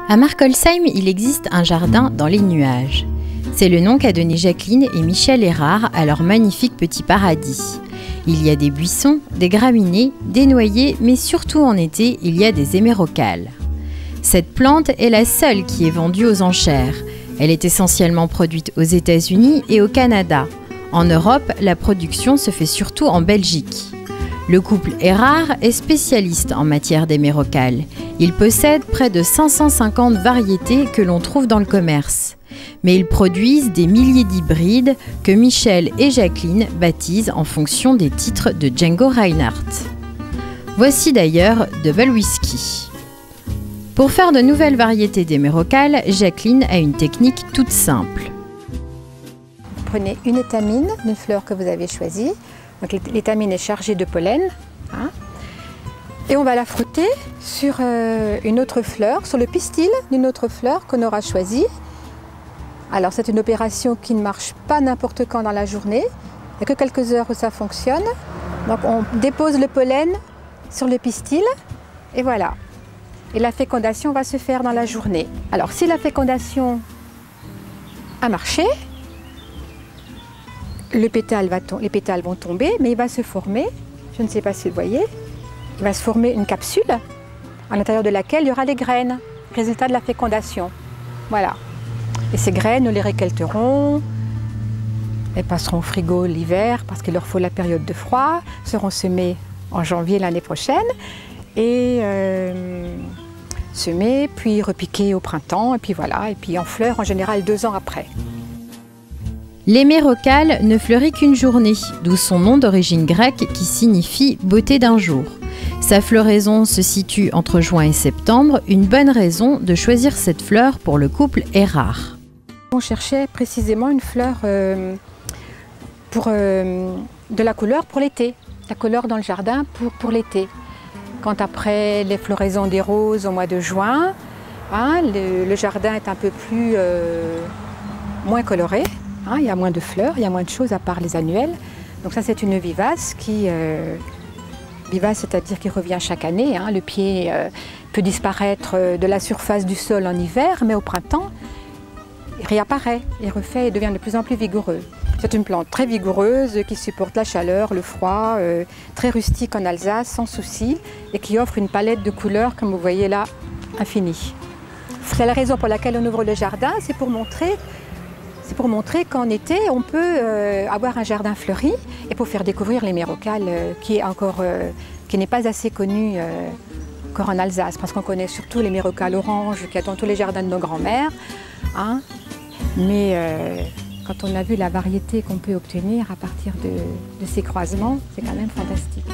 À Markolsheim, il existe un jardin dans les nuages. C'est le nom qu'a donné Jacqueline et Michel Erard à leur magnifique petit paradis. Il y a des buissons, des graminées, des noyers, mais surtout en été, il y a des hémérocalles. Cette plante est la seule qui est vendue aux enchères. Elle est essentiellement produite aux États-Unis et au Canada. En Europe, la production se fait surtout en Belgique. Le couple Erard est spécialiste en matière d'hémérocalles. Il possède près de 550 variétés que l'on trouve dans le commerce. Mais ils produisent des milliers d'hybrides que Michel et Jacqueline baptisent en fonction des titres de Django Reinhardt. Voici d'ailleurs Double Whisky. Pour faire de nouvelles variétés d'hémérocalles, Jacqueline a une technique toute simple. Prenez une étamine d'une fleur que vous avez choisie. L'étamine est chargée de pollen. Et on va la frotter sur une autre fleur, sur le pistil d'une autre fleur qu'on aura choisie. Alors c'est une opération qui ne marche pas n'importe quand dans la journée. Il n'y a que quelques heures où ça fonctionne. Donc on dépose le pollen sur le pistil et voilà. Et la fécondation va se faire dans la journée. Alors si la fécondation a marché, les pétales vont tomber, mais il va se former, je ne sais pas si vous voyez, il va se former une capsule à l'intérieur de laquelle il y aura les graines, résultat de la fécondation. Voilà. Et ces graines, nous les récolterons, elles passeront au frigo l'hiver parce qu'il leur faut la période de froid, seront semées en janvier l'année prochaine et semées, puis repiquées au printemps, et puis voilà, et puis en fleurs en général 2 ans après. L'hémérocale ne fleurit qu'une journée, d'où son nom d'origine grecque qui signifie « beauté d'un jour ». Sa floraison se situe entre juin et septembre, une bonne raison de choisir cette fleur pour le couple Erard. On cherchait précisément une fleur de la couleur pour l'été, la couleur dans le jardin pour l'été. Quand après les floraisons des roses au mois de juin, le jardin est un peu plus moins coloré. Il y a moins de fleurs, il y a moins de choses à part les annuelles. Donc ça c'est une vivace qui... vivace c'est-à-dire qui revient chaque année. Le pied peut disparaître de la surface du sol en hiver, mais au printemps, il réapparaît, il refait et devient de plus en plus vigoureux. C'est une plante très vigoureuse qui supporte la chaleur, le froid, très rustique en Alsace, sans souci, et qui offre une palette de couleurs, comme vous voyez là, infinie. C'est la raison pour laquelle on ouvre le jardin, c'est pour montrer qu'en été, on peut avoir un jardin fleuri et pour faire découvrir l'hémérocale qui n'est pas assez connu encore en Alsace, parce qu'on connaît surtout l'hémérocale orange qu'il y a dans tous les jardins de nos grands-mères. Mais quand on a vu la variété qu'on peut obtenir à partir de ces croisements, c'est quand même fantastique.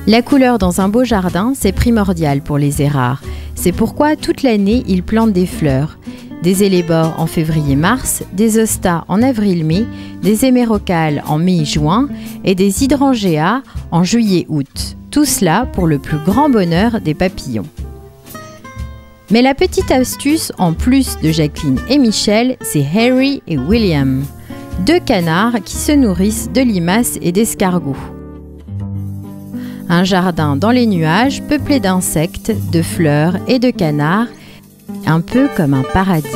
La couleur dans un beau jardin, c'est primordial pour les Erard. C'est pourquoi toute l'année, ils plantent des fleurs. Des hellebores en février-mars, des hostas en avril-mai, des hémérocalles en mai-juin et des hydrangeas en juillet-août. Tout cela pour le plus grand bonheur des papillons. Mais la petite astuce, en plus de Jacqueline et Michel, c'est Harry et William, 2 canards qui se nourrissent de limaces et d'escargots. Un jardin dans les nuages peuplé d'insectes, de fleurs et de canards, un peu comme un paradis.